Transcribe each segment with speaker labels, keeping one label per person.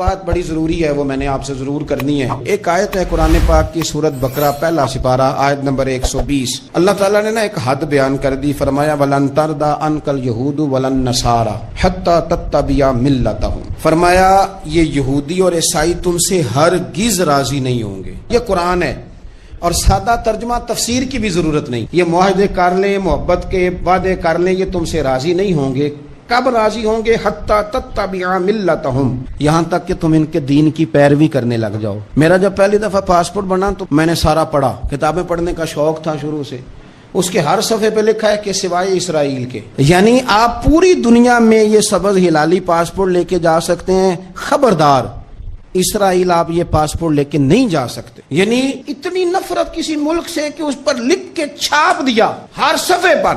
Speaker 1: بات بڑی ضروری ہے، وہ میں نے آپ سے ضرور کرنی ہے۔ ایک آیت ہے قرآن پاک کی سورۃ بقرہ پہلا سپارہ آیت نمبر 120۔ اللہ تعالیٰ نے ایک حد بیان کر دی، فرمایا وَلَن تَرْضَىٰ عَنْكَ الْيَهُودُ وَلَا النَّصَارَىٰ حَتَّىٰ تَتَّبِعَ مِلَّتَهُمْ۔ فرمایا یہ یہودی اور عیسائی تم سے ہرگز راضی نہیں ہوں گے۔ یہ قرآن ہے اور سادہ ترجمہ تفسیر کی بھی ضرورت نہیں۔ یہ معاہدے کر لیں، محبت کے وعدے کر لیں، یہ تم سے راضی نہیں ہوں گے۔ کب راضی ہوں گے؟ حتیٰ تتبع ملتہم، یہاں تک کہ تم ان کے دین کی پیروی کرنے لگ جاؤ۔ میرا جب پہلی دفعہ پاسپورٹ بنا تو میں نے سارا پڑھا، کتابیں پڑھنے کا شوق تھا شروع سے۔ اس کے ہر صفحے پہ لکھا ہے کہ سوائے اسرائیل کے، یعنی آپ پوری دنیا میں یہ سبز ہلالی پاسپورٹ لے کے جا سکتے ہیں، خبردار اسرائیل آپ یہ پاسپورٹ لے کے نہیں جا سکتے۔ یعنی اتنی نفرت کسی ملک سے کہ اس پر لکھ کے چھاپ دیا ہر صفحے پر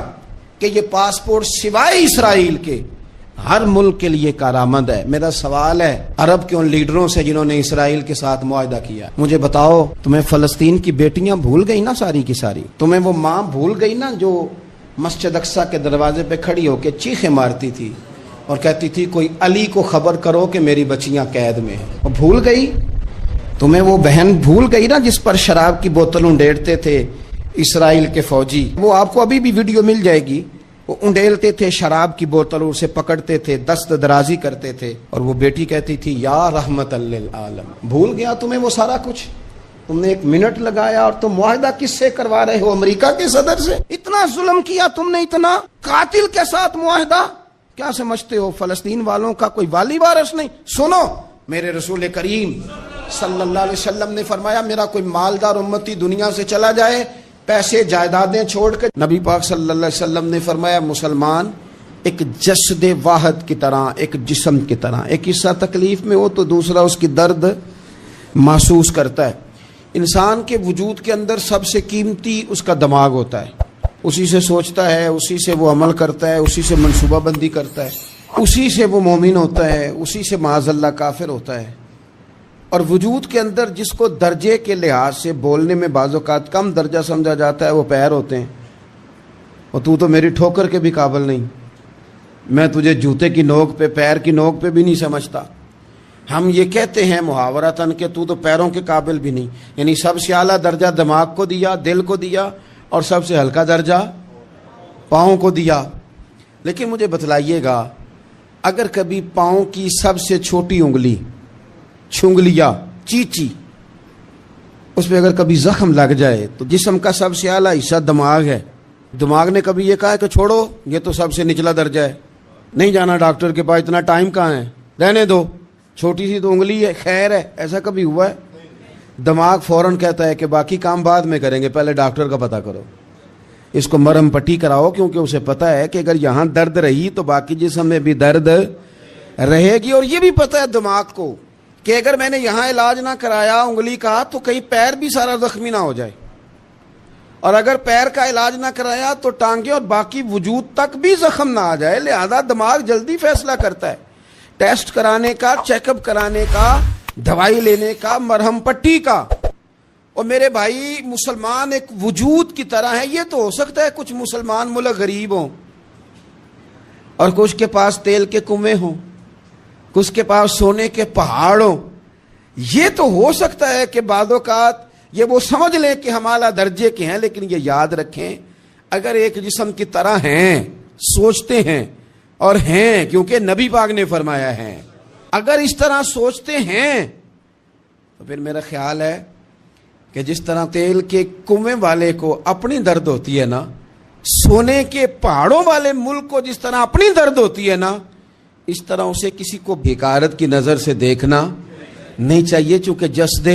Speaker 1: کہ یہ پاسپورٹ سوائے اسرائیل کے ہر ملک کے لیے کارآمد ہے۔ میرا سوال ہے عرب کے ان لیڈروں سے جنہوں نے اسرائیل کے ساتھ معاہدہ کیا، مجھے بتاؤ تمہیں فلسطین کی بیٹیاں بھول گئی نا ساری کی ساری؟ تمہیں وہ ماں بھول گئی نا جو مسجد اقصیٰ کے دروازے پہ کھڑی ہو کے چیخیں مارتی تھی اور کہتی تھی کوئی علی کو خبر کرو کہ میری بچیاں قید میں ہیں؟ وہ بھول گئی؟ تمہیں وہ بہن بھول گئی نا جس پر شراب کی بوتل انڈیڑتے تھے اسرائیل کے فوجی؟ وہ آپ کو ابھی بھی ویڈیو مل جائے گی، وہ انڈیلتے تھے شراب کی بوتل، اسے پکڑتے تھے، دست درازی کرتے تھے، اور وہ بیٹی کہتی تھی یا رحمت للعالم۔ بھول گیا تمہیں وہ سارا کچھ؟ تم نے 1 منٹ لگایا اور تم معاہدہ کس سے کروا رہے ہو؟ امریکہ کے صدر سے؟ اتنا ظلم کیا تم نے، اتنا قاتل کے ساتھ معاہدہ؟ کیا سمجھتے ہو فلسطین والوں کا کوئی والی وارث نہیں؟ سنو، میرے رسول کریم صلی اللہ علیہ وسلم نے فرمایا میرا کوئی مالدار امتی دنیا سے چلا جائے، پیسے جائیدادیں چھوڑ کے، نبی پاک صلی اللہ علیہ وسلم نے فرمایا مسلمان ایک جسد واحد کی طرح، ایک جسم کی طرح، ایک حصہ تکلیف میں ہو تو دوسرا اس کی درد محسوس کرتا ہے۔ انسان کے وجود کے اندر سب سے قیمتی اس کا دماغ ہوتا ہے، اسی سے سوچتا ہے، اسی سے وہ عمل کرتا ہے، اسی سے منصوبہ بندی کرتا ہے، اسی سے وہ مومن ہوتا ہے، اسی سے معاذ اللہ کافر ہوتا ہے۔ اور وجود کے اندر جس کو درجے کے لحاظ سے بولنے میں بعض اوقات کم درجہ سمجھا جاتا ہے وہ پیر ہوتے ہیں۔ اور تو میری ٹھوکر کے بھی قابل نہیں، میں تجھے جوتے کی نوک پہ، پیر کی نوک پہ بھی نہیں سمجھتا۔ ہم یہ کہتے ہیں محاورتاً کہ تو پیروں کے قابل بھی نہیں، یعنی سب سے اعلیٰ درجہ دماغ کو دیا، دل کو دیا، اور سب سے ہلکا درجہ پاؤں کو دیا۔ لیکن مجھے بتلائیے گا اگر کبھی پاؤں کی سب سے چھوٹی انگلی، چھنگلیا، چیچی، اس پہ اگر کبھی زخم لگ جائے تو جسم کا سب سے اعلیٰ حصہ دماغ ہے، دماغ نے کبھی یہ کہا ہے کہ چھوڑو یہ تو سب سے نچلا درجہ ہے، نہیں جانا ڈاکٹر کے پاس، اتنا ٹائم کہاں ہے، رہنے دو، چھوٹی سی تو انگلی ہے، خیر ہے؟ ایسا کبھی ہوا ہے؟ دماغ فوراً کہتا ہے کہ باقی کام بعد میں کریں گے، پہلے ڈاکٹر کا پتہ کرو، اس کو مرہم پٹی کراؤ، کیونکہ اسے پتہ ہے کہ اگر یہاں درد رہی تو باقی جسم میں بھی درد رہے گی۔ اور یہ بھی پتہ ہے دماغ کو کہ اگر میں نے یہاں علاج نہ کرایا انگلی کا تو کہیں پیر بھی سارا زخمی نہ ہو جائے، اور اگر پیر کا علاج نہ کرایا تو ٹانگیں اور باقی وجود تک بھی زخم نہ آ جائے۔ لہذا دماغ جلدی فیصلہ کرتا ہے، ٹیسٹ کرانے کا، چیک اپ کرانے کا، دوائی لینے کا، مرہم پٹی کا۔ اور میرے بھائی مسلمان ایک وجود کی طرح ہے، یہ تو ہو سکتا ہے کچھ مسلمان ملک غریب ہوں اور کچھ کے پاس تیل کے کنویں ہوں، کچھ کے پاس سونے کے پہاڑ ہوں، یہ تو ہو سکتا ہے کہ بعض اوقات یہ وہ سمجھ لیں کہ ہم اعلیٰ درجے کے ہیں، لیکن یہ یاد رکھیں اگر ایک جسم کی طرح ہیں، سوچتے ہیں اور ہیں، کیونکہ نبی پاک نے فرمایا ہے، اگر اس طرح سوچتے ہیں تو پھر میرا خیال ہے کہ جس طرح تیل کے کنویں والے کو اپنی درد ہوتی ہے نا، سونے کے پہاڑوں والے ملک کو جس طرح اپنی درد ہوتی ہے نا، اس طرح اسے کسی کو بیکارت کی نظر سے دیکھنا نہیں چاہیے، چونکہ جسد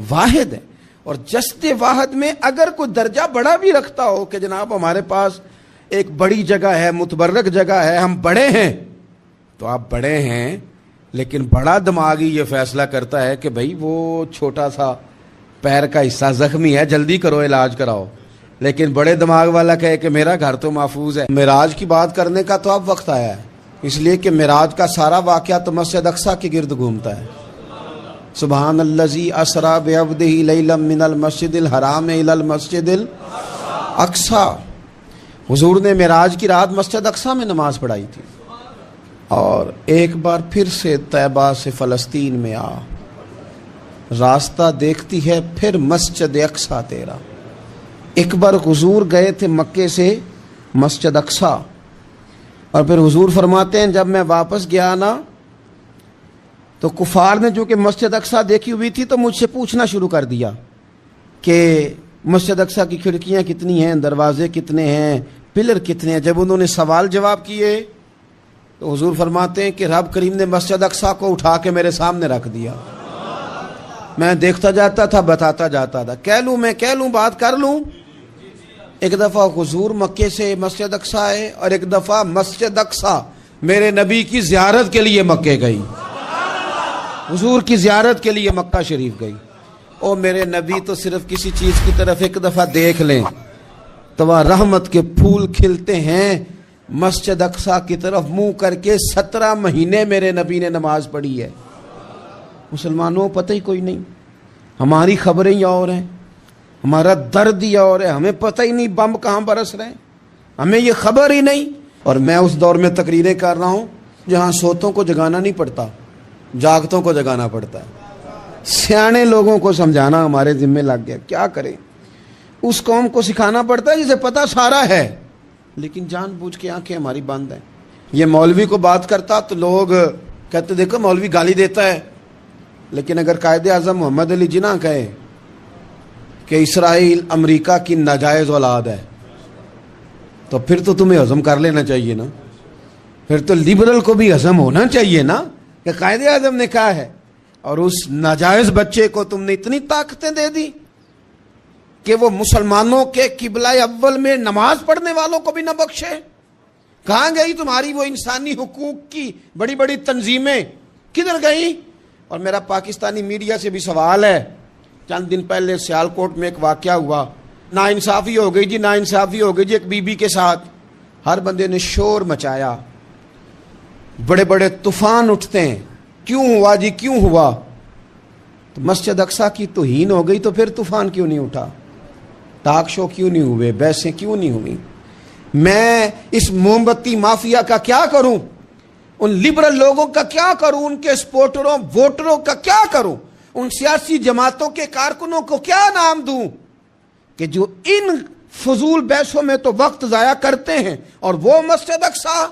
Speaker 1: واحد ہے۔ اور جسد واحد میں اگر کوئی درجہ بڑا بھی رکھتا ہو کہ جناب ہمارے پاس ایک بڑی جگہ ہے، متبرک جگہ ہے، ہم بڑے ہیں، تو آپ بڑے ہیں، لیکن بڑا دماغی یہ فیصلہ کرتا ہے کہ بھائی وہ چھوٹا سا پیر کا حصہ زخمی ہے، جلدی کرو علاج کراؤ، لیکن بڑے دماغ والا کہے کہ میرا گھر تو محفوظ ہے۔ معراج کی بات کرنے کا تو اب وقت آیا ہے، اس لیے کہ معراج کا سارا واقعہ تو مسجد اقصیٰ کے گرد گھومتا ہے۔ سبحان الذی اسریٰ بعبدہ لیلا من المسجد الحرام الی المسجد الاقصیٰ، حضور نے معراج کی رات مسجد اقصیٰ میں نماز پڑھائی تھی۔ اور ایک بار پھر سے طیبہ سے فلسطین میں آ، راستہ دیکھتی ہے پھر مسجد اقصیٰ تیرا۔ ایک بار حضور گئے تھے مکے سے مسجد اقصیٰ، اور پھر حضور فرماتے ہیں جب میں واپس گیا نا تو کفار نے جو کہ مسجد اقصیٰ دیکھی ہوئی تھی تو مجھ سے پوچھنا شروع کر دیا کہ مسجد اقصیٰ کی کھڑکیاں کتنی ہیں، دروازے کتنے ہیں، پلر کتنے ہیں۔ جب انہوں نے سوال جواب کیے تو حضور فرماتے ہیں کہ رب کریم نے مسجد اقصیٰ کو اٹھا کے میرے سامنے رکھ دیا، میں دیکھتا جاتا تھا، بتاتا جاتا تھا، کہہ لوں بات کر لوں۔ ایک دفعہ حضور مکے سے مسجد اقصیٰ آئے اور ایک دفعہ مسجد اقصیٰ میرے نبی کی زیارت کے لیے مکے گئی، حضور کی زیارت کے لیے مکہ شریف گئی۔ او میرے نبی تو صرف کسی چیز کی طرف ایک دفعہ دیکھ لیں تو وہاں رحمت کے پھول کھلتے ہیں۔ مسجد اقصیٰ کی طرف منہ کر کے 17 مہینے میرے نبی نے نماز پڑھی ہے۔ مسلمانوں پتہ ہی کوئی نہیں، ہماری خبریں ہی اور ہیں، ہمارا درد ہی اور ہے، ہمیں پتہ ہی نہیں بم کہاں برس رہے ہیں، ہمیں یہ خبر ہی نہیں۔ اور میں اس دور میں تقریریں کر رہا ہوں جہاں سوتوں کو جگانا نہیں پڑتا، جاگتوں کو جگانا پڑتا ہے۔ سیانے لوگوں کو سمجھانا ہمارے ذمہ لگ گیا، کیا کریں؟ اس قوم کو سکھانا پڑتا ہے جسے پتہ سارا ہے لیکن جان بوجھ کے آنکھیں ہماری بند ہیں۔ یہ مولوی کو بات کرتا تو لوگ کہتے دیکھو مولوی گالی دیتا ہے، لیکن اگر قائد اعظم محمد علی جناح کہے کہ اسرائیل امریکہ کی ناجائز اولاد ہے تو پھر تو تمہیں ہضم کر لینا چاہیے نا، پھر تو لبرل کو بھی ہضم ہونا چاہیے نا کہ قائد اعظم نے کہا ہے، اور اس ناجائز بچے کو تم نے اتنی طاقتیں دے دی کہ وہ مسلمانوں کے قبلہ اول میں نماز پڑھنے والوں کو بھی نہ بخشے۔ کہاں گئی تمہاری وہ انسانی حقوق کی بڑی بڑی تنظیمیں، کدھر گئی؟ اور میرا پاکستانی میڈیا سے بھی سوال ہے، چند دن پہلے سیالکوٹ میں ایک واقعہ ہوا، ناانصافی ہو گئی جی، ناانصافی ہو گئی جی ایک بی بی کے ساتھ، ہر بندے نے شور مچایا، بڑے بڑے طوفان اٹھتے ہیں، کیوں ہوا جی کیوں ہوا؟ تو مسجد اقصیٰ کی توہین ہو گئی تو پھر طوفان کیوں نہیں اٹھا؟ ٹاک شو کیوں نہیں ہوئے؟ بحثیں کیوں نہیں ہوئی؟ میں اس موم بتی مافیا کا کیا کروں؟ ان لبرل لوگوں کا کیا کروں؟ ان کے سپورٹروں ووٹروں کا کیا کروں؟ ان سیاسی جماعتوں کے کارکنوں کو کیا نام دوں کہ جو ان فضول بحثوں میں تو وقت ضائع کرتے ہیں، اور وہ مسجد اقصیٰ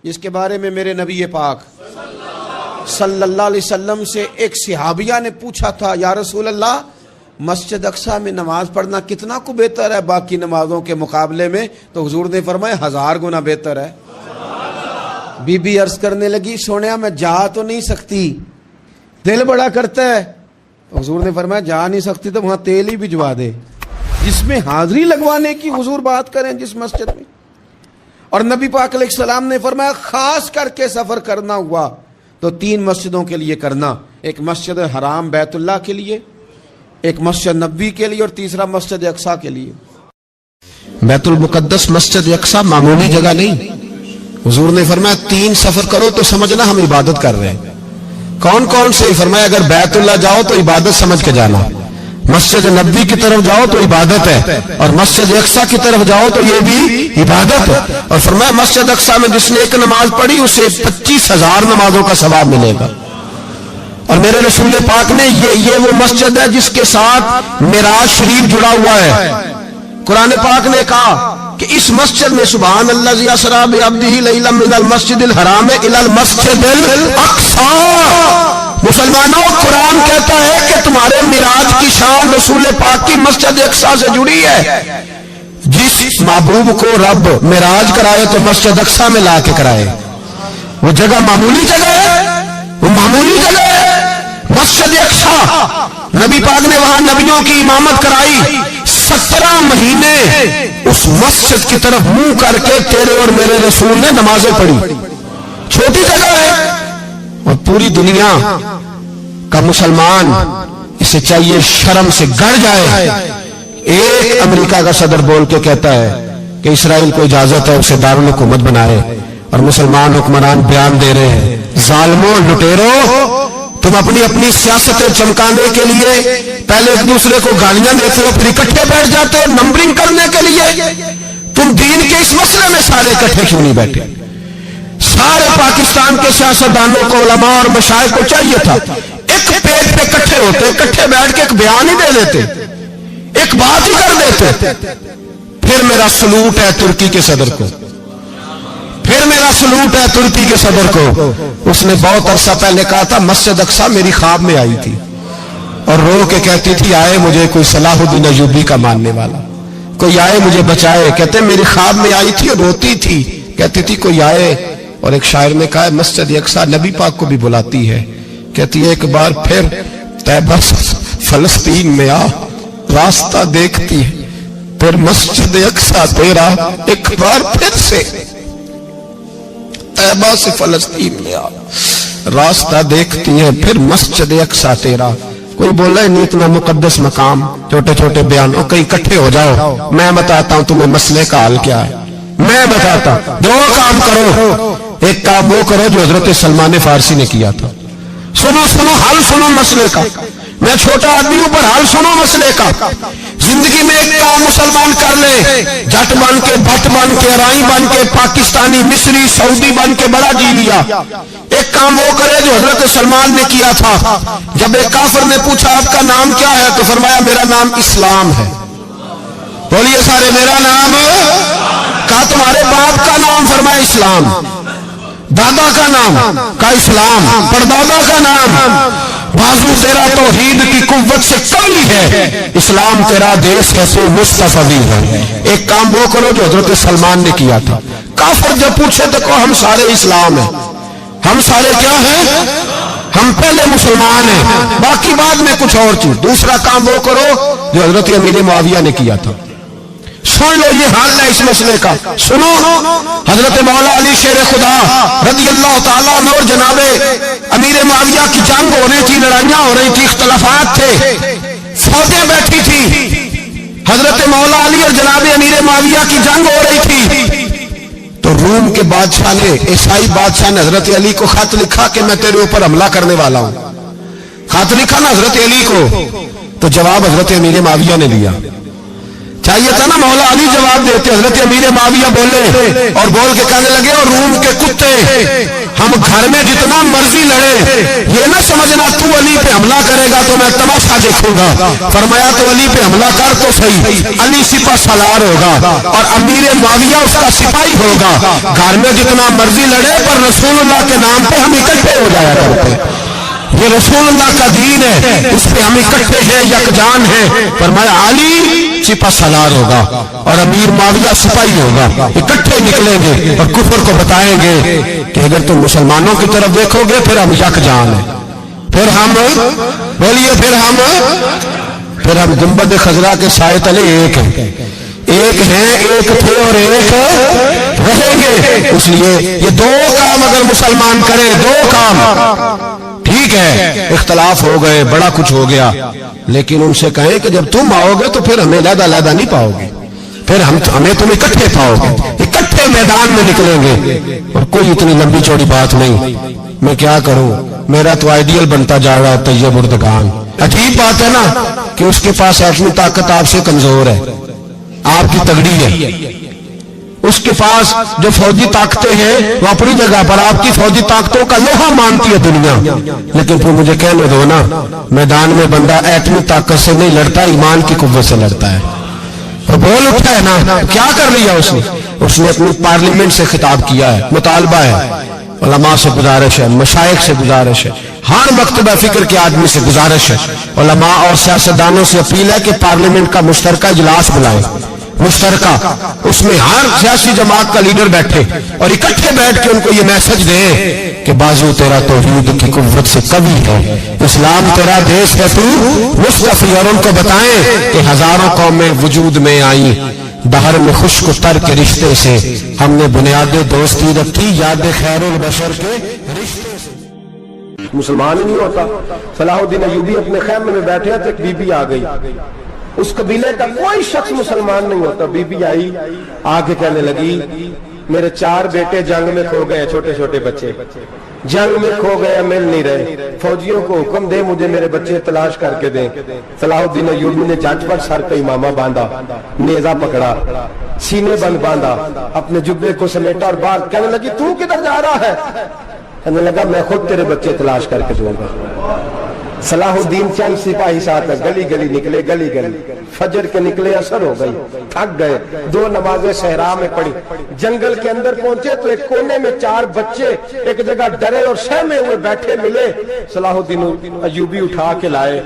Speaker 1: جس کے بارے میں میرے نبی پاک صلی اللہ علیہ وسلم سے ایک صحابیہ نے پوچھا تھا، یا رسول اللہ مسجد اقصیٰ میں نماز پڑھنا کتنا کو بہتر ہے باقی نمازوں کے مقابلے میں؟ تو حضور نے فرمایا 1000 گنا بہتر ہے۔ بی بی عرض کرنے لگی سونیا میں جا تو نہیں سکتی، دل بڑا کرتا ہے۔ حضور نے فرمایا جا نہیں سکتی تو وہاں تیل ہی بھجوا دے، جس میں حاضری لگوانے کی حضور بات کریں جس مسجد میں۔ اور نبی پاک علیہ السلام نے فرمایا خاص کر کے سفر کرنا ہوا تو 3 مسجدوں کے لیے کرنا، ایک مسجد حرام بیت اللہ کے لیے، ایک مسجد نبوی کے لیے، اور تیسرا مسجد اقصیٰ کے لیے۔ بیت المقدس مسجد اقصیٰ معمولی جگہ نہیں، حضور نے فرمایا 3 سفر کرو تو سمجھنا ہم عبادت کر رہے ہیں۔ کون کون سے؟ فرمایا اگر بیت اللہ جاؤ تو عبادت سمجھ کے جانا، مسجد نبوی کی طرف جاؤ تو عبادت ہے، اور مسجد اقصیٰ کی طرف جاؤ تو یہ بھی عبادت ہے۔ اور فرمایا مسجد اقصیٰ میں جس نے ایک نماز پڑھی اسے 25,000 نمازوں کا ثواب ملے گا۔ اور میرے رسول پاک نے یہ وہ مسجد ہے جس کے ساتھ معراج شریف جڑا ہوا ہے۔ قرآن پاک نے کہا کہ اس مسجد میں سبحان الذی اسری بعبدہ لیلا من المسجد الحرام الی المسجد الاقصیٰ۔ مسلمانوں قرآن کہتا ہے کہ تمہارے معراج کی شان رسول پاک کی مسجد اقصیٰ سے جڑی ہے۔ جس محبوب کو رب معراج کرائے تو مسجد اقصیٰ میں لا کے کرائے۔ وہ جگہ معمولی جگہ ہے، وہ معمولی جگہ ہے مسجد اقصیٰ۔ نبی پاک نے وہاں نبیوں کی امامت کرائی، 17 مہینے اس مسجد کی طرف منہ کر کے تیرے اور میرے رسول نے نمازیں پڑھی۔ چھوٹی جگہ ہے، اور پوری دنیا کا مسلمان اسے چاہیے شرم سے گڑ جائے۔ ایک امریکہ کا صدر بول کے کہتا ہے کہ اسرائیل کو اجازت ہے اسے دارالحکومت بنائے، اور مسلمان حکمران بیان دے رہے ہیں ظالموں لٹیرو، تم اپنی سیاستیں چمکانے کے لیے پہلے ایک دوسرے کو گالیاں دیتے ہو، پھر اکٹھے بیٹھ جاتے ہو نمبرنگ کرنے کے لیے۔ تم دین کے اس مسئلے میں سارے اکٹھے کیوں نہیں بیٹھے؟ سارے پاکستان کے سیاستدانوں کو، علماء اور مشائخ کو چاہیے تھا ایک پیج پہ اکٹھے ہوتے، اکٹھے بیٹھ کے ایک بیان ہی دے دیتے، ایک بات ہی کر دیتے. پھر میرا سلوٹ ہے ترکی کے صدر کو، پھر میرا سلوٹ ہے ترکی کے صدر کو. اس نے بہت عرصہ پہلے کہا تھا مسجد اقصی میری خواب میں آئی تھی اور رو کے کہتی تھی آئے مجھے کوئی صلاح الدین ایوبی کا ماننے والا، کوئی آئے مجھے بچائے. کہتے میری خواب میں آئی تھی اور روتی تھی، کہتی تھی کوئی آئے. اور ایک شاعر نے کہا مسجد اقصی نبی پاک کو بھی بلاتی ہے، کہتی ہے ایک بار پھر طیبہ فلسطین میں آ، راستہ دیکھتی ہے پھر مسجد اقصی تیرا، ایک بار پھر سے طیبہ سے فلسطین میں آ، راستہ دیکھتی ہے پھر مسجد اقصی تیرا. کوئی بولا ہے نہیں اتنا مقدس مقام، چھوٹے چھوٹے بیانوں کہیں اکٹھے ہو جاؤ، میں بتاتا ہوں تمہیں مسئلے کا حل کیا ہے. میں بتاتا ہوں دو کام کرو. ایک کام وہ کرو جو حضرت سلمان فارسی نے کیا تھا، سنو سنو حل سنو مسئلے کا. میں چھوٹا آدمی ہوں پر حل سنو مسئلے کا. زندگی میں ایک کام مسلمان کر لے، جٹ بن کے، بٹ بن کے، رائی بن کے، پاکستانی، مصری، سعودی بن کے بڑا جی لیا. ایک کام وہ کرے جو حضرت سلمان نے کیا تھا. جب ایک کافر نے پوچھا آپ کا نام کیا ہے تو فرمایا میرا نام اسلام ہے. بولیے سارے میرا نام. کہا تمہارے باپ کا نام؟ فرمایا اسلام. دادا کا نام؟ کہا اسلام. پردادا کا نام؟ بازو تیرا توحید کی قوت سے کمی ہے، اسلام تیرا دیش ہے تو مصطفی ہے. ایک کام وہ کرو جو حضرت سلمان نے کیا تھا. کافر جب پوچھے تو کہو ہم سارے اسلام ہیں. ہم سارے کیا ہیں؟ ہم پہلے مسلمان ہیں، باقی بعد میں کچھ اور چیز. دوسرا کام وہ کرو جو حضرت امیر معاویہ نے کیا تھا. سن لو یہ حال ہے اس مسئلے کا. سنو حضرت مولا علی شیر خدا رضی اللہ تعالیٰ عنہ اور جناب امیر معاویہ کی جنگ ہو رہی تھی، لڑائیاں ہو رہی تھی، اختلافات تھے، فوجیں بیٹھی تھی. حضرت مولا علی اور جناب امیر معاویہ کی جنگ ہو رہی تھی تو روم کے بادشاہ نے، عیسائی بادشاہ نے حضرت علی کو خط لکھا کہ میں تیرے اوپر حملہ کرنے والا ہوں. خط لکھا نا حضرت علی کو، تو جواب حضرت امیر معاویہ نے دیا. چاہیے تھا نا مولا علی جواب دیتے. حضرت امیر معاویہ بولے اور بول کے کہنے لگے اور روم کے کتے، ہم گھر میں جتنا مرضی لڑے، یہ نہ سمجھنا تو علی پہ حملہ کرے گا تو میں تماشا دیکھوں گا. فرمایا تو علی پہ حملہ کر تو صحیح، علی سپہ سالار ہوگا اور امیر معاویہ اس کا سپاہی ہوگا. گھر میں جتنا مرضی لڑے پر رسول اللہ کے نام پہ ہم اکٹھے ہو جایا کرتے. یہ رسول اللہ کا دین ہے، اس پہ ہم اکٹھے ہیں، یکجان ہیں. فرمایا علی سپہ سالار ہوگا اور امیر معاویہ سپاہی ہوگا، اکٹھے نکلیں گے اور کفر کو بتائیں گے کہ اگر تم مسلمانوں کی طرف دیکھو گے پھر ہم یکجان ہیں. پھر ہم بولیے پھر ہم گنبد خضرا کے سائے تلے ایک ہیں، ایک ہیں، ایک تھے اور ایک رہیں گے. اس لیے یہ دو کام اگر مسلمان کرے، دو کام ٹھیک ہے، اختلاف ہو گئے، بڑا کچھ ہو گیا، لیکن ان سے کہیں کہ جب تم آؤ گے تو پھر ہمیں علیحدہ علیحدہ نہیں پاؤ گے، پھر ہمیں تم اکٹھے پاؤ گے، اکٹھے میدان میں نکلیں گے. اور کوئی اتنی لمبی چوڑی بات نہیں. میں کیا کروں، میرا تو آئیڈیل بنتا جا رہا ہے طیب اردگان. عجیب بات ہے نا کہ اس کے پاس ایٹمی طاقت آپ سے کمزور ہے، آپ کی تگڑی ہے. اس کے پاس جو فوجی طاقتیں ہیں وہ اپنی جگہ پر، آپ کی فوجی طاقتوں کا لوہا مانتی ہے دنیا. لیکن پھر مجھے کہنے دو نا، میدان میں بندہ ایٹمی طاقت سے نہیں لڑتا، ایمان کی قوت سے لڑتا ہے. اور بول اٹھا ہے نا، کیا کر لیا اس نے اپنی پارلیمنٹ سے خطاب کیا ہے، مطالبہ ہے، علماء سے گزارش ہے، مشائخ سے گزارش ہے، ہر مکتبہ فکر کے آدمی سے گزارش ہے، علماء اور سیاستدانوں سے اپیل ہے کہ پارلیمنٹ کا مشترکہ اجلاس بلائیں. مشترکہ اس میں ہر سیاسی جماعت کا لیڈر بیٹھے اور اکٹھے بیٹھ کے ان کو یہ میسج دے کہ بازو تیرا توحید کی قوت سے قوی ہے، اسلام تیرا دیش ہے تو مصطفی. اور ان کو بتائیں کہ ہزاروں قومیں وجود میں آئیں، بہر میں خشک و تر کے رشتے سے ہم نے بنیاد دوستی رکھی، یاد خیر البشر کے رشتے سے. مسلمان ہی نہیں ہوتا. صلاح الدین ایوبی اپنے خیمے میں بیٹھے تھے، ایک بی بی آ گئی، اس قبیلے کا کوئی شخص مسلمان نہیں ہوتا. بی بی آئی، آ کے کہنے لگی میرے 4 بیٹے جنگ میں کھو گئے، چھوٹے چھوٹے بچے جنگ میں کھو گئے، مل نہیں رہے. فوجیوں کو حکم دے مجھے میرے بچے تلاش کر کے دیں. صلاح الدین ایوبی نے جج پر سر پہ امامہ باندھا، نیزہ پکڑا،
Speaker 2: سینے بند باندھا، اپنے جبے کو سمیٹا اور باہر کہنے لگی تو کدھر جا رہا ہے؟ کہنے لگا میں خود تیرے بچے تلاش کر کے دوں گا۔ صلاح الدین چند سپاہی ساتھ گلی گلی نکلے، گلی گلی فجر کے نکلے، اثر ہو گئی، تھک گئے، 2 نمازیں صحرا میں پڑھی، جنگل کے اندر پہنچے تو ایک کونے میں 4 بچے ایک جگہ ڈرے اور سہمے ہوئے بیٹھے ملے۔ صلاح الدین ایوبی اٹھا کے لائے،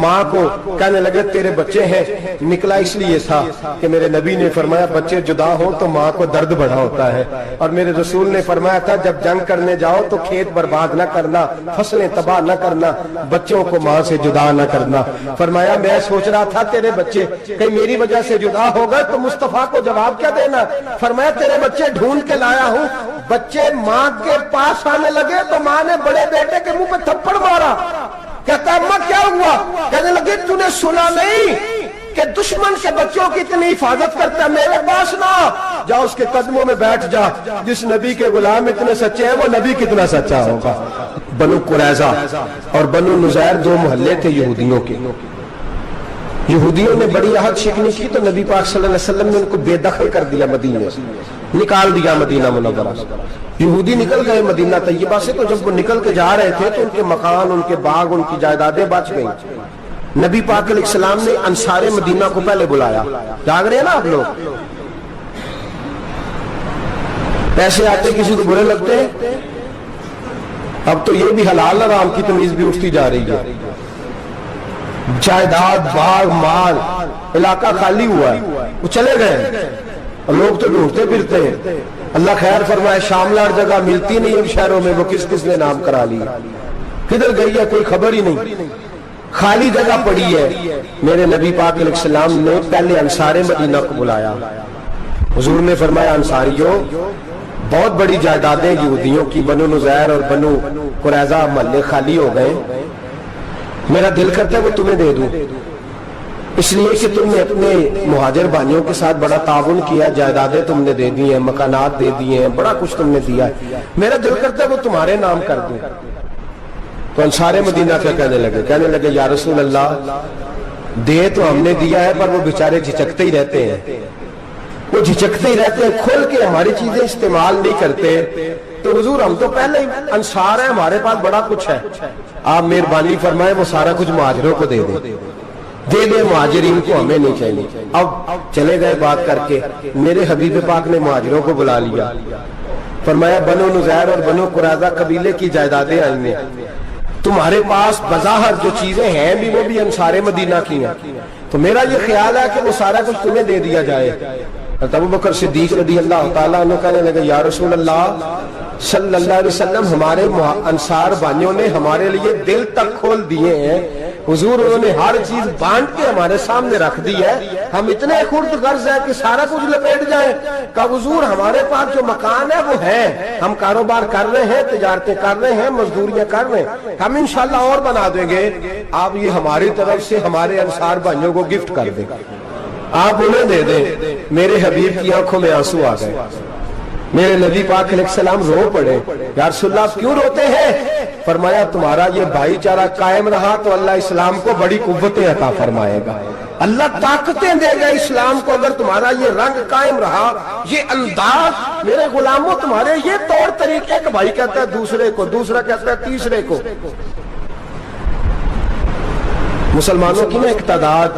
Speaker 2: ماں کو کہنے لگے تیرے بچے ہیں۔ نکلا اس لیے تھا کہ میرے نبی نے فرمایا بچے جدا ہو تو ماں کو درد بڑا ہوتا ہے، اور میرے رسول نے فرمایا تھا جب جنگ کرنے جاؤ تو کھیت برباد نہ کرنا، فصلیں تباہ نہ کرنا، بچوں کو ماں سے جدا نہ کرنا۔ فرمایا میں سوچ رہا تھا تیرے بچے کہیں میری وجہ سے جدا ہو گئے تو مصطفیٰ کو جواب کیا دینا؟ فرمایا تیرے بچے ڈھونڈ کے لایا ہوں۔ بچے ماں کے پاس آنے لگے تو ماں نے بڑے بیٹے کے منہ پہ تھپڑ مارا۔ کہتا اماں کیا ہوا؟ کہنے لگے تو نے سنا نہیں کہ دشمن سے بچوں کی اتنی حفاظت کرتا ہے؟ میرے پاس نہ جا، اس کے قدموں میں بیٹھ جا، جس نبی کے غلام اتنے سچے ہیں وہ نبی کتنا سچا ہوگا۔ بنو قریظہ اور بنو نذیر 2 محلے تھے یہودیوں کے۔ یہودیوں نے بڑی عہد شکنی کی تو نبی پاک صلی اللہ علیہ وسلم نے ان کو بے دخل کر دیا، مدینے سے نکال دیا، مدینہ منورہ سے۔ یہودی نکل گئے مدینہ طیبہ سے، تو جب وہ نکل کے جا رہے تھے تو ان کے مکان، ان کے باغ، ان کی جائیدادیں بچ گئیں۔ نبی پاک علیہ السلام نے انصار مدینہ کو پہلے بلایا، جاگ رہے ہیں نا آپ لوگ؟ پیسے آتے کسی کو برے لگتے ہیں؟ اب تو یہ بھی حلال حرام کی تمیز بھی اٹھتی جا رہی ہے۔ جائیداد، باغ، مال، علاقہ خالی ہوا ہے، وہ چلے گئے اور لوگ تو ڈھونڈتے پھرتے ہیں۔ اللہ خیر فرمائے، شاملہ جگہ ملتی نہیں ان شہروں میں، وہ کس کس نے نام کرا لی، کدھر گئی ہے کوئی خبر ہی نہیں، خالی جگہ پڑی ہے۔ میرے نبی پاک علیہ السلام نے پہلے انصار مدینہ کو بلایا۔ حضور نے فرمایا انصاریوں بہت بڑی جائیدادیں یہودیوں کی، بنو نذیر اور بنو قریظہ محلے خالی ہو گئے، میرا دل کرتا ہے وہ تمہیں دے دوں، اس لیے کہ تم نے اپنے مہاجر بھائیوں کے ساتھ بڑا تعاون کیا، جائیدادیں تم نے دے دی ہیں، مکانات دے دیے ہیں، بڑا کچھ تم نے دیا ہے، میرا دل کرتا ہے وہ تمہارے نام کر دوں۔ تو انصار مدینہ کیا کہنے لگے یا رسول اللہ دے تو ہم نے دیا ہے پر وہ بیچارے جھچکتے ہی رہتے ہیں، وہ جھچکتے ہی رہتے ہیں، کھول کے ہماری چیزیں استعمال نہیں کرتے۔ تو حضور ہم تو پہلے ہی انصار ہیں، ہمارے پاس بڑا کچھ ہے، آپ مہربانی فرمائے وہ سارا کچھ مہاجروں کو دے دے مہاجرین کو ہمیں نہیں چاہیے۔ اب چلے گئے بات کر کے، میرے حبیب پاک نے مہاجروں کو بلا لیا، فرمایا بنو نذیر اور بنو قریظہ قبیلے کی جائیدادیں آئی ہیں، تمہارے پاس بظاہر جو چیزیں ہیں بھی وہ بھی انصار مدینہ کی ہیں، تو میرا یہ خیال ہے کہ وہ سارا کچھ تمہیں دے دیا جائے۔ ابو بکر صدیق رضی اللہ تعالیٰ عنہ کہنے لگے یا رسول اللہ صلی اللہ علیہ وسلم ہمارے انصار بھائیوں نے ہمارے لیے دل تک کھول دیے ہیں، حضور انہوں نے ہر چیز بانٹ کے ہمارے سامنے رکھ دی ہے، ہم اتنے خرد غرض ہیں کہ سارا کچھ لپیٹ جائیں۔ کہا حضور ہمارے پاس جو مکان ہے وہ ہے، ہم کاروبار کر رہے ہیں، تجارتیں کر رہے ہیں، مزدوریاں کر رہے ہیں، ہم انشاءاللہ اور بنا دیں گے، آپ یہ ہماری طرف سے ہمارے انصار بھائیوں کو گفٹ کر دیں، آپ انہیں دے دیں۔ میرے حبیب کی آنکھوں میں آنسو آ گئے، میرے نبی پاک علیہ السلام رو پڑے، یا رسول اللہ کیوں روتے ہیں؟ فرمایا تمہارا یہ بھائی چارہ قائم رہا تو اللہ اسلام کو بڑی قوتیں عطا فرمائے گا، اللہ طاقتیں دے گا اسلام کو، اگر تمہارا یہ رنگ قائم رہا، یہ انداز، میرے غلاموں تمہارے یہ طور طریقے، ایک بھائی کہتا ہے دوسرے کو، دوسرا کہتا ہے تیسرے کو۔ مسلمانوں کی نا ایک تعداد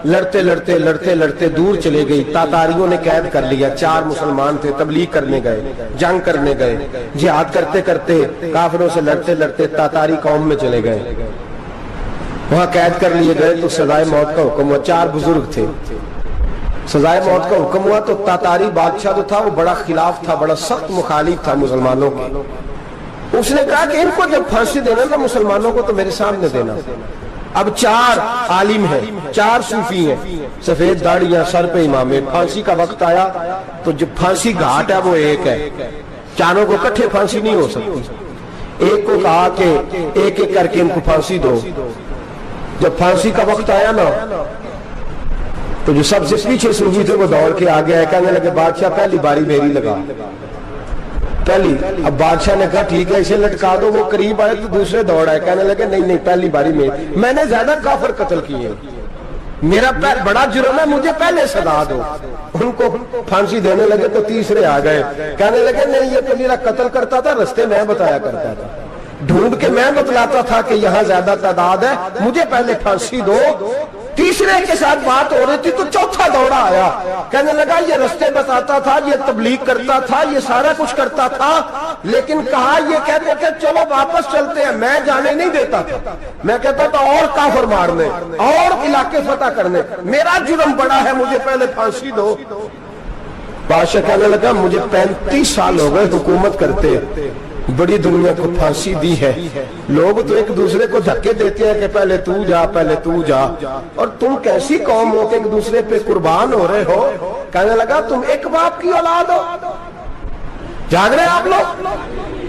Speaker 2: لڑتے لڑتے لڑتے لڑتے دور چلے گئی، تاتاریوں نے قید کر لیا، 4 مسلمان تھے، تبلیغ کرنے گئے، جنگ کرنے گئے، جہاد کرتے کرتے کافروں سے لڑتے لڑتے تاتاری قوم میں چلے گئے، وہاں قید کر لیے گئے تو سزائے موت کا حکم ہوا، 4 بزرگ تھے، سزائے موت کا حکم ہوا تو تاتاری بادشاہ جو تھا وہ بڑا خلاف تھا، بڑا سخت مخالف تھا مسلمانوں کے، اس نے کہا کہ ان کو جب پھانسی دینا نا مسلمانوں کو تو میرے سامنے دینا۔ اب 4 عالم ہیں، 4 صوفی ہیں، سفید داڑیاں، سر پہ امامے، پھانسی کا وقت آیا تو جو پھانسی گھاٹ ہے وہ ایک ہے، چاروں کو کٹھے پھانسی نہیں ہو سکتی، ایک کو کہا کہ ایک ایک کر کے ان کو پھانسی دو۔ جب پھانسی کا وقت آیا نا تو جو سب سے پیچھے صوفی تھے وہ دوڑ کے آگے آئے، کہنے لگے بادشاہ پہلی باری میری لگا، پہلی۔ اب بادشاہ نے کہا ٹھیک ہے اسے لٹکا دو، وہ قریب آئے تو دوسرے دوڑ آئے، کہنے لگے نہیں نہیں پہلی باری میں نے زیادہ کافر قتل کیے، میرا بڑا جرم ہے، مجھے پہلے سزا دو۔ ان کو پھانسی دینے لگے تو تیسرے آ گئے, کہنے لگے نہیں یہ تو میرا قتل کرتا تھا, رستے میں بتایا کرتا تھا, ڈھونڈ کے میں بتلاتا تھا کہ یہاں زیادہ تعداد ہے, مجھے پہلے پھانسی دو. تیسرے کے ساتھ بات ہو رہی تھی تو چوتھا دوڑا آیا, کہنے لگا یہ رستے بتاتا تھا, یہ تبلیغ کرتا تھا, یہ سارا کچھ کرتا تھا, لیکن کہا یہ کہتے کہ چلو واپس چلتے ہیں. میں جانے نہیں دیتا تھا, میں کہتا تھا اور کافر مارنے, اور علاقے فتح کرنے, میرا جرم بڑا ہے, مجھے پہلے پھانسی دو. بادشاہ کہنے لگا مجھے 35 سال ہو گئے حکومت کرتے, بڑی دنیا کو پھانسی دی ہے, لوگ تو ایک دوسرے کو دھکے دیتے ہیں کہ پہلے تو جا, پہلے تو جا, اور تم کیسی قوم ہو کہ ایک دوسرے پہ قربان ہو رہے ہو. کہنے لگا تم ایک باپ کی اولاد ہو, جاگ رہے آپ لوگ,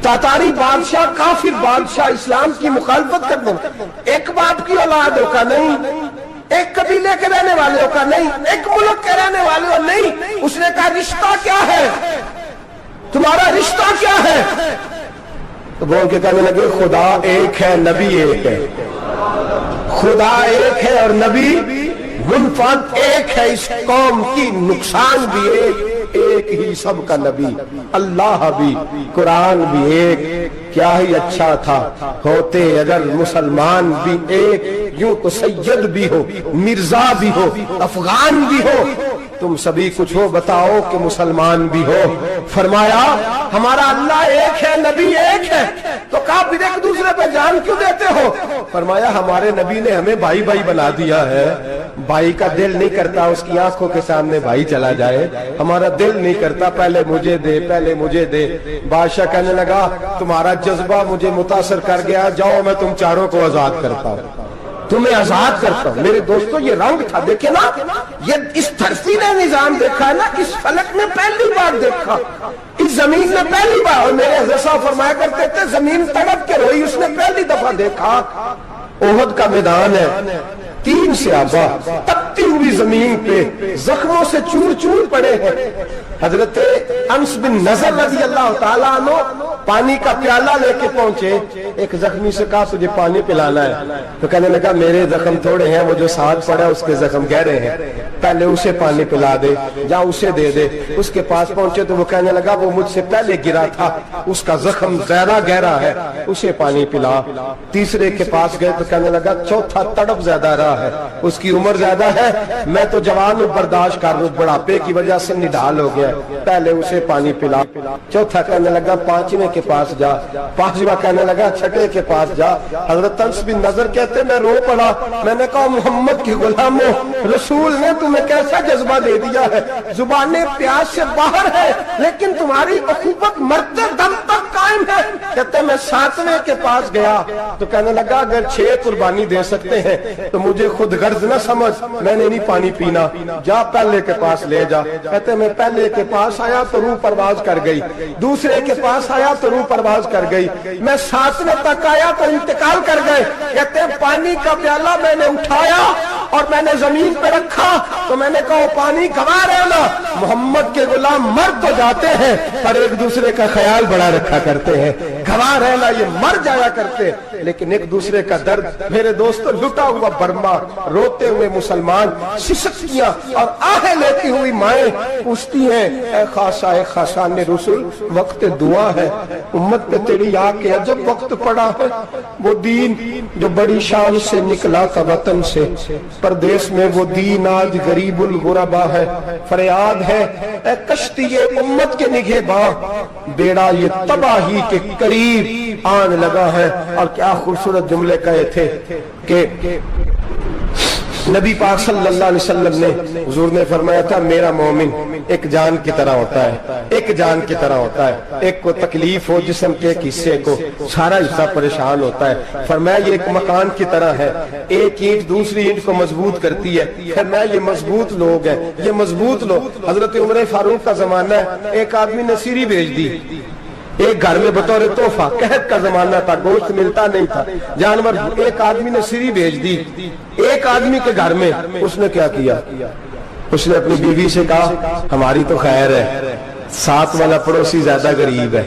Speaker 2: تاتاری بادشاہ, کافر بادشاہ, اسلام کی مخالفت کرتے ہیں, ایک باپ کی اولاد ہو کا نہیں, ایک قبیلے کے رہنے والے ہو کا نہیں, ایک ملک کے رہنے والے ہو نہیں. اس نے کہا رشتہ کیا ہے, تمہارا رشتہ کیا ہے؟ تو بول کے کہنے لگے خدا ایک ہے, نبی ایک ہے. خدا ایک ہے اور نبی منفرد ایک ہے, اس قوم کی نقصان بھی ایک ہی, سب کا نبی, اللہ بھی, قرآن بھی ایک. کیا ہی اچھا تھا ہوتے اگر مسلمان بھی ایک, یوں تو سید بھی ہو, مرزا بھی ہو, افغان بھی ہو, تم سبھی کچھ ہو, بتاؤ کہ مسلمان بھی ہو. فرمایا ہمارا اللہ ایک ہے, نبی ایک ہے. تو کہا پھر ایک دوسرے پہ جان کیوں دیتے ہو؟ فرمایا ہمارے نبی نے ہمیں بھائی بھائی بنا دیا ہے, بھائی کا دل نہیں کرتا اس کی آنکھوں کے سامنے بھائی چلا جائے, ہمارا دل نہیں کرتا پہلے مجھے دے, پہلے مجھے دے. بادشاہ کہنے لگا تمہارا جذبہ مجھے متاثر کر گیا, جاؤ میں تم چاروں کو آزاد کرتا ہوں, تمہیں آزاد کرتا ہوں. میرے دوستو یہ رنگ تھا, دیکھیں نا, یہ اس دھرتی نے نظام دیکھا ہے نا, اس فلک نے پہلی بار دیکھا, اس زمین نے پہلی بار. اور میرے حضرت صاحب فرمایا کرتے تھے زمین تڑپ کے روئی, اس نے پہلی دفعہ دیکھا. احد کا میدان ہے, 3 صحابہ تپتی ہوئی زمین پہ زخموں سے چور چور پڑے ہیں. حضرت انس بن نضر رضی اللہ تعالیٰ عنہ پانی کا پیالہ لے کے پہنچے, ایک زخمی سے کہا تجھے پانی پلانا ہے, تو کہنے لگا میرے زخم تھوڑے ہیں, وہ جو ساتھ پڑا ہے اس کے زخم گہرے ہیں, پہلے اسے پانی پلا دے, جا اسے دے دے. اس کے پاس پہنچے تو وہ کہنے لگا وہ مجھ سے پہلے گرا تھا, اس کا زخم زیادہ گہرا ہے, اسے پانی پلا. تیسرے کے پاس گئے تو کہنے لگا چوتھا تڑپ زیادہ رہا ہے, اس کی عمر زیادہ ہے, میں تو جوان ہوں, برداشت کر لوں, بڑھاپے کی وجہ سے نڈال ہو گیا, پہلے اسے پانی پلا. چوتھا کہنے لگا 5ویں کے پاس جا, 5واں کہنے لگا 6ٹھے کے پاس جا. حضرت انس بن نضر کہتے میں رو پڑا, میں نے کہا محمد کی غلاموں, رسول نے تمہیں کیسا جذبہ دے دیا ہے, زبانیں پیاس سے باہر ہے لیکن تمہاری اخوت مرتے دم تک قائم ہے. کہتے میں 7ویں کے پاس گیا تو کہنے لگا اگر 6 قربانی دے سکتے ہیں تو مجھے خود غرض نہ سمجھ, میں نے نہیں پانی پینا, جا پہلے کے پاس لے جا. کہتے میں پہلے کے پاس آیا تو روح پرواز کر گئی, دوسرے کے پاس آیا تو روح پرواز کر گئی, میں 7ویں تک آیا تو انتقال کر گئے. کہتے ہیں پانی کا پیالہ میں نے اٹھایا اور میں نے زمین پہ رکھا تو میں نے کہا پانی گھما رہنا, محمد کے غلام مر تو جاتے ہیں پر ایک دوسرے کا خیال بڑا رکھا کرتے ہیں, گھما رہنا یہ مر جایا کرتے لیکن ایک دوسرے کا درد. میرے دوستو لٹا ہوا برما, روتے ہوئے مسلمان, سسکیاں اور آہیں لیتی ہوئی مائیں پوچھتی ہیں اے خاصا اے خاصان رسول, وقت دعا ہے, امت پہ تیری آ کے عجب وقت پڑا ہے. وہ دین جو بڑی شان سے نکلا تھا وطن سے, پردیس میں وہ دین آج غریب الغربا ہے. فریاد ہے اے کشتی امت کے نگہباں, بیڑا یہ تباہی کے قریب آن لگا ہے. اور کیا خوبصورت جملے کہے تھے کہ نبی پاک صلی اللہ علیہ وسلم نے, حضور نے فرمایا تھا میرا مومن ایک جان کی طرح ہوتا ہے, ایک جان کی طرح ہوتا ہے. ایک کو تکلیف ہو جسم کے ایک حصے کو, سارا حصہ پریشان ہوتا ہے. فرمایا یہ ایک مکان کی طرح ہے, ایک اینٹ دوسری اینٹ کو مضبوط کرتی ہے. فرمایا یہ مضبوط لوگ ہیں, یہ مضبوط لوگ. حضرت عمر فاروق کا زمانہ ہے, ایک آدمی نے سیری بھیج دی ایک گھر میں بطور تحفہ, قحط کا زمانہ تھا, گوشت ملتا نہیں تھا, جانور. ایک آدمی نے سیری بھیج دی ایک آدمی کے گھر میں. اس نے کیا کیا, اس نے اپنی بیوی سے کہا ہماری تو خیر ہے, ساتھ والا پڑوسی زیادہ غریب ہے،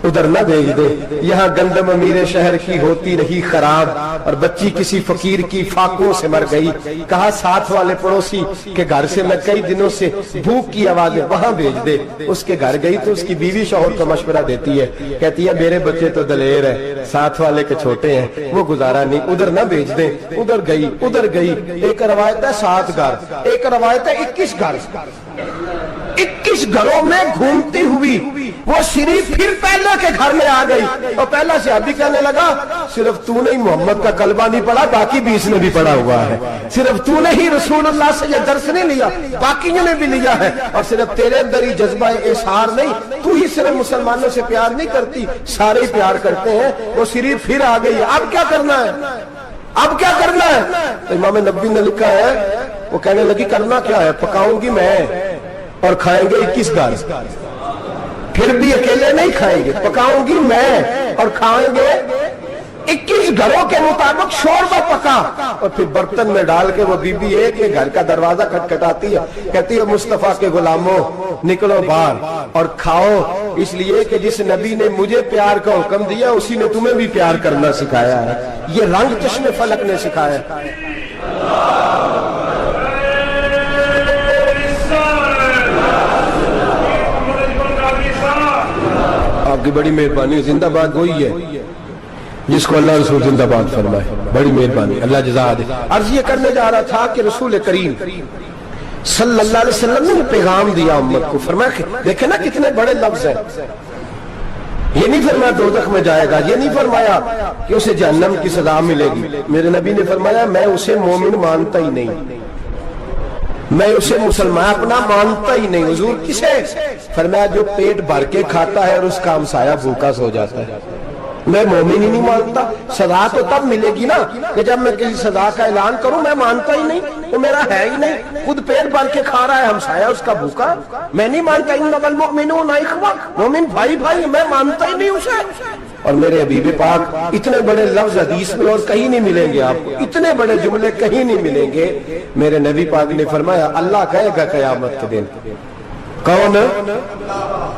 Speaker 2: ادھر نہ بھیج دے. یہاں گندم امیر شہر کی ہوتی رہی خراب، اور بچی کسی فقیر کی فاقوں سے مر گئی. کہا ساتھ والے پڑوسی کے گھر سے میں کئی دنوں سے بھوک کی آوازیں، وہاں بھیج دے. اس کے گھر گئی تو اس کی بیوی شوہر کو مشورہ دیتی ہے، کہتی ہے میرے بچے تو دلیر ہے، ساتھ والے کے چھوٹے ہیں، وہ گزارا نہیں، ادھر نہ بھیج دیں. ادھر گئی. ایک روایت ہے 7 گھر، ایک روایت ہے 21 گھر. 21 گھروں میں گھومتی ہوئی وہ شریف پھر پہلا کے گھر میں آ گئی. اور پہلا صحابی کہنے لگا صرف تو نے محمد کا کلمہ نہیں پڑھا، باقی 20 نے بھی پڑھا ہوا ہے. صرف تو نے ہی رسول اللہ سے یہ درس نہیں لیا، باقیوں نے بھی لیا ہے. اور صرف تیرے اندر ہی جذبہ اظہار نہیں، تو ہی صرف مسلمانوں سے پیار نہیں کرتی، سارے ہی پیار کرتے ہیں. وہ شریف پھر آ گئی. اب کیا کرنا ہے؟ اب کیا کرنا ہے؟ امام نبوی نے لکھا ہے، وہ کہنے لگی کرنا کیا ہے؟ پکاؤں گی میں اور کھائیں گے 21 گھر. پھر بھی اکیلے نہیں کھائیں گے، پکاؤں گی میں اور کھائیں گے 21 گھروں کے مطابق شوربہ پکا. اور پھر برتن میں ڈال کے وہ بی بی ایک گھر کا دروازہ کھٹکھٹاتی ہے، کہتی ہے مصطفیٰ کے غلاموں نکلو باہر اور کھاؤ، اس لیے کہ جس نبی نے مجھے پیار کا حکم دیا اسی نے تمہیں بھی پیار کرنا سکھایا ہے. یہ رنگ چشم فلک نے سکھایا ہے. آپ کی بڑی مہربانی، زندہ باد وہی ہے جس کو اللہ رسول زندہ باد فرمائے. بڑی مہربانی، اللہ جزا دے. عرض یہ کرنے جا رہا تھا کہ رسول کریم صلی اللہ علیہ وسلم نے پیغام دیا امت کو. فرمایا دیکھیں نا کتنے بڑے لفظ ہیں. یہ نہیں فرمایا دوزخ میں جائے گا، یہ نہیں فرمایا کہ اسے جہنم کی سزا ملے گی. میرے نبی نے فرمایا میں اسے مومن مانتا ہی نہیں، میں اسے مسلمان اپنا مانتا ہی نہیں. حضور کسے؟ فرمایا جو پیٹ بھر کے کھاتا ہے اور اس کا ہمسایہ بھوکا سو جاتا ہے. میں مومن ہی نہیں مانتا. سزا تو تب ملے گی نا کہ جب میں کسی سزا کا اعلان کروں. میں مانتا ہی نہیں، وہ میرا ہے ہی نہیں. خود پیٹ بھر کے کھا رہا ہے، ہمسایہ اس کا بھوکا. میں نہیں مانتا انما المؤمنون اخوہ، مومن بھائی بھائی. میں مانتا ہی نہیں اسے. اور میرے حبیب پاک اتنے بڑے لفظ حدیث میں اور کہیں نہیں ملیں گے آپ کو، اتنے بڑے جملے کہیں نہیں ملیں گے. میرے نبی پاک نے فرمایا اللہ کہے گا قیامت کے دن کون؟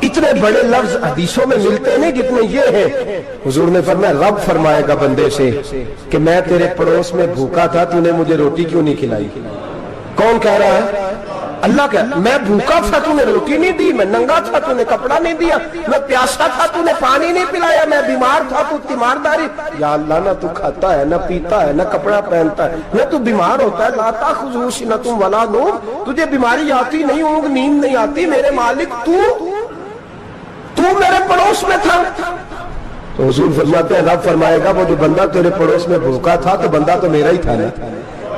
Speaker 2: اتنے بڑے لفظ حدیثوں میں ملتے نہیں جتنے یہ ہیں. حضور نے فرمایا رب فرمائے گا بندے سے کہ میں تیرے پڑوس میں بھوکا تھا، تو نے مجھے روٹی کیوں نہیں کھلائی؟ کون کہہ رہا ہے؟ اللہ کہہ میں بھوکا تھا تو نے روٹی نہیں دی، میں ننگا تھا تو نے کپڑا نہیں دیا، میں پیاسا تھا تو نے پانی نہیں پلایا، میں بیمار تھا تو تیمارداری. یا اللہ نہ تو کھاتا ہے، نہ پیتا ہے، نہ کپڑا پہنتا ہے، نہ تو بیمار ہوتا ہے. لا تاخذہ سنۃ ولا نوم، تجھے بیماری آتی نہیں، اونگ نیند نہیں آتی. میرے مالک تو میرے پڑوس میں تھا. تو حضور فرماتے ہیں رب فرمائے گا وہ جو بندہ تیرے پڑوس میں بھوکا تھا تو بندہ تو میرا ہی تھا نا.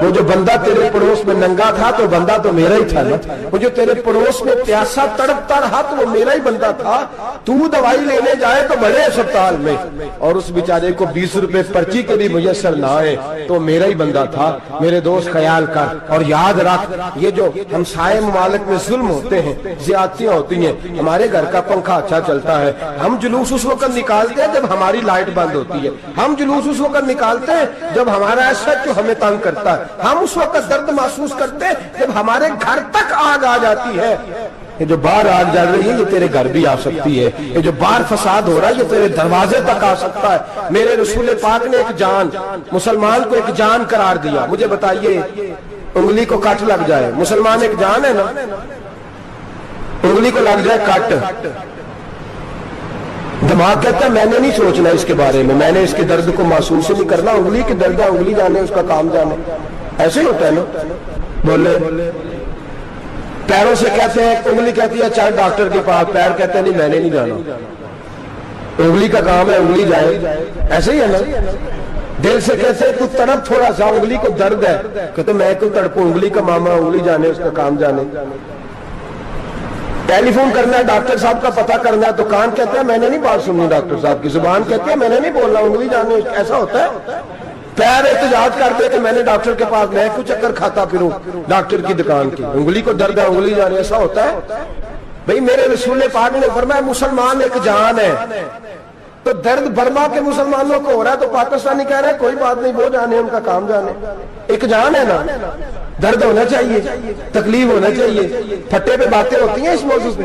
Speaker 2: وہ جو بندہ تیرے پڑوس میں ننگا تھا تو بندہ تو میرا ہی تھا نا. وہ جو تیرے پڑوس میں پیاسا تڑپتا رہا تو وہ میرا ہی بندہ تھا. تو دوائی لینے جائے تو بڑے اسپتال میں اور اس بیچارے کو 20 روپے پرچی کے بھی میسر نہ آئے تو میرا ہی بندہ تھا. میرے دوست خیال کر اور یاد رکھ یہ جو ہمسائے ممالک میں ظلم ہوتے ہیں، زیادتیاں ہوتی ہیں. ہمارے گھر کا پنکھا اچھا چلتا ہے، ہم جلوس اس وقت نکالتے ہیں جب ہماری لائٹ بند ہوتی ہے. ہم جلوس اس وقت نکالتے ہیں جب ہمارا ایسا جو ہمیں تنگ کرتا ہے. ہم اس وقت درد محسوس کرتے ہیں جب ہمارے گھر تک آگ آ جاتی ہے. یہ جو باہر آگ جل رہی ہے یہ تیرے گھر بھی آ سکتی ہے. یہ جو باہر فساد ہو رہا ہے یہ تیرے دروازے تک آ سکتا ہے. میرے رسول پاک نے ایک جان، مسلمان کو ایک جان قرار دیا. مجھے بتائیے انگلی کو کٹ لگ جائے، مسلمان ایک جان ہے نا، انگلی کو لگ جائے کٹ، دماغ کہتا ہے میں نے نہیں سوچنا اس کے بارے میں نے اس کے درد کو محسوس نہیں کرنا. انگلی کی درد ہے، انگلی جانے اس کا کام جانے. ایسے ہی ہوتا ہے نا. بولے پیروں سے کہتے ہیں، انگلی کہتی ہے چل ڈاکٹر کے پاس، پیر کہتے ہیں نہیں میں نے نہیں جانا. انگلی کا کام ہے انگلی جائے. ایسے ہی ہے نا. دل سے کہتے ہیں تو تڑپ تھوڑا سا، انگلی کو درد ہے، کہتے میں کیوں تڑپوں، انگلی کا ماما، انگلی جانے اس کا کام جانے. ٹیلی فون کرنا ہے ڈاکٹر صاحب کا پتہ کرنا ہے تو کان کہتے ہیں میں نے نہیں بات سننی ڈاکٹر صاحب کی، زبان کہتی ہے میں نے نہیں بولنا، انگلی جانے. ایسا ہوتا ہے. پیر احتجاج کرتے کہ میں نے ڈاکٹر کے پاس، میں کیوں چکر کھاتا پھروں ڈاکٹر کی دکان کی، انگلی کو درد ہے انگلی جانے. ایسا ہوتا ہے بھئی. میرے رسول پاک نے فرمایا مسلمان ایک جان ہے. تو درد برما کے مسلمانوں کو ہو رہا ہے تو پاکستانی کہہ رہے ہیں کوئی بات نہیں، وہ جانے ان کا کام جانے. ایک جان ہے نا. درد ہونا چاہیے، تکلیف ہونا چاہیے. پھٹے پہ باتیں ہوتی ہیں اس موضوع پہ.